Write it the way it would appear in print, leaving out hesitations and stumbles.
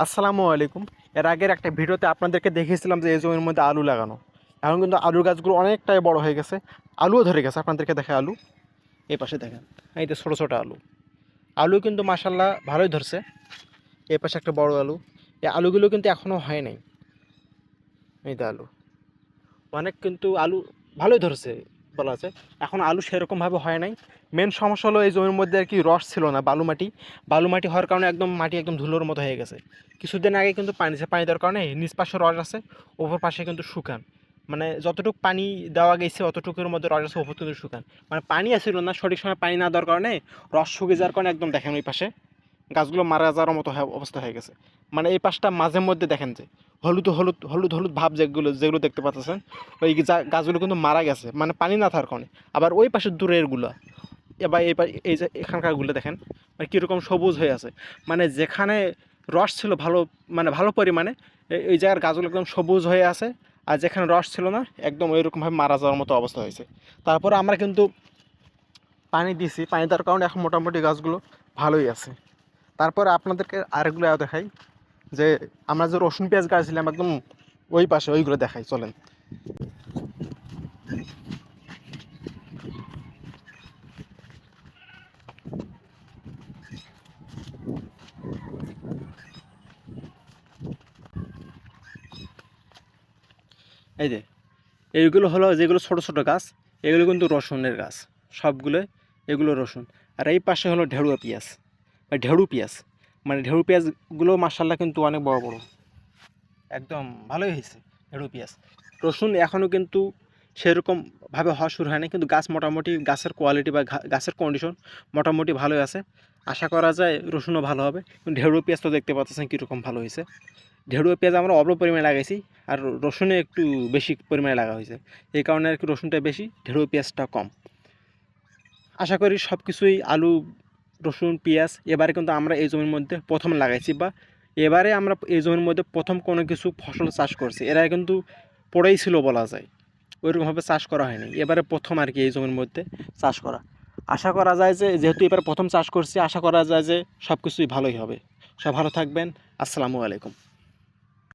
আসসালামু আলাইকুম। এর আগের একটা ভিডিওতে আপনাদেরকে দেখিয়েছিলাম যে এই জমির মধ্যে আলু লাগানো। এখন কিন্তু আলুর গাছগুলো অনেকটাই বড় হয়ে গেছে, আলুও ধরে গেছে। আপনাদেরকে দেখে আলু এই পাশে দেখেন, এই তো ছোটো ছোটো আলু। আলু কিন্তু মাশাল্লাহ ভালোই ধরছে। এই পাশে একটা বড় আলু। এই আলুগুলো কিন্তু এখনও হয় নাই। এই তো আলু অনেক, কিন্তু আলু ভালোই ধরছে বলা আছে। এখন আলু সেরকমভাবে হয় নাই। মেন সমস্যা হলো এই জমির মধ্যে আর কি রস ছিল না, বালু মাটি হওয়ার কারণে একদম মাটি একদম ধুলোর মতো হয়ে গেছে। কিছুদিন আগে কিন্তু পানি দেওয়ার কারণে নিচ পাশে রস আছে, ওপর পাশে কিন্তু শুকান। মানে যতটুকু পানি দেওয়া গেছে অতটুকুর মধ্যে রস আছে, ওপর কিন্তু শুকান। মানে পানি আসছিল না, সঠিক সময় পানি না দেওয়ার কারণে রস শুকিয়ে যাওয়ার কারণে একদম দেখেন ওই পাশে গাছগুলো মারা যাওয়ার মতো অবস্থা হয়ে গেছে। মানে এই পাশটা মাঝে মধ্যে দেখেন যে হলুদ হলুদ হলুদ হলুদ ভাব যেগুলো যেগুলো দেখতে পাচ্ছেন, ওই গাছগুলো কিন্তু মারা গেছে মানে পানি না থাকার কারণে। আবার ওই পাশের দূরেরগুলো এবার এই যে এখানকারগুলো দেখেন মানে কীরকম সবুজ হয়ে আছে। মানে যেখানে রস ছিল ভালো, মানে ভালো পরিমাণে, এই জায়গার গাছগুলো একদম সবুজ হয়ে আছে। আর যেখানে রস ছিল না একদম ওইরকমভাবে মারা যাওয়ার মতো অবস্থা হয়েছে। তারপরে আমরা কিন্তু পানি দিছি, পানি দেওয়ার কারণে এখন মোটামুটি গাছগুলো ভালোই আছে। তারপরে আপনাদেরকে আরেকগুলো দেখাই, যে আমরা যে রসুন পেঁয়াজ গাছছিলাম একদম ওই পাশে, ওইগুলো দেখাই চলেন। এই যে এইগুলো হলো যেগুলো ছোট ছোট গাছ, এগুলো কিন্তু রসুনের গাছ সবগুলো, এগুলো রসুন। আর এই পাশে হলো ঢেড়ুয়া পেঁয়াজ বা ঢেড়ু পেঁয়াজ। মানে ঢেড়ু পেঁয়াজগুলো মাশাল্লাহ কিন্তু অনেক বড় বড়, একদম ভালোই হয়েছে ঢেড়ু পেঁয়াজ। রসুন এখনও কিন্তু সেরকমভাবে হওয়া শুরু হয়নি, কিন্তু গাছ মোটামুটি, গাছের কোয়ালিটি বা গাছের কন্ডিশন মোটামুটি ভালোই আছে। আশা করা যায় রসুনও ভালো হবে। কিন্তু ঢেড়ু পেঁয়াজ তো দেখতে পাচ্ছেন কীরকম ভালো হয়েছে। ঢেড়ুয়া পেঁয়াজ আমরা অল্প পরিমাণে লাগাইছি, আর রসুনে একটু বেশি পরিমাণে লাগা হয়েছে। এই কারণে আর কি রসুনটা বেশি, ঢেড়ুয়া পেঁয়াজটা কম। আশা করি সব কিছুই আলু, রসুন, পেঁয়াজ এবারে কিন্তু আমরা এই জমির মধ্যে প্রথম লাগাইছি, বা এবারে আমরা এই জমির মধ্যে প্রথম কোনো কিছু ফসল চাষ করছি। এরা কিন্তু পড়েই ছিল বলা যায়, ওইরকমভাবে চাষ করা হয়নি, এবারে প্রথম আর কি এই জমির মধ্যে চাষ করা। আশা করা যায় যে যেহেতু এবার প্রথম চাষ করছি, আশা করা যায় যে সব কিছুই ভালোই হবে। সব ভালো থাকবেন। আসসালামু আলাইকুম।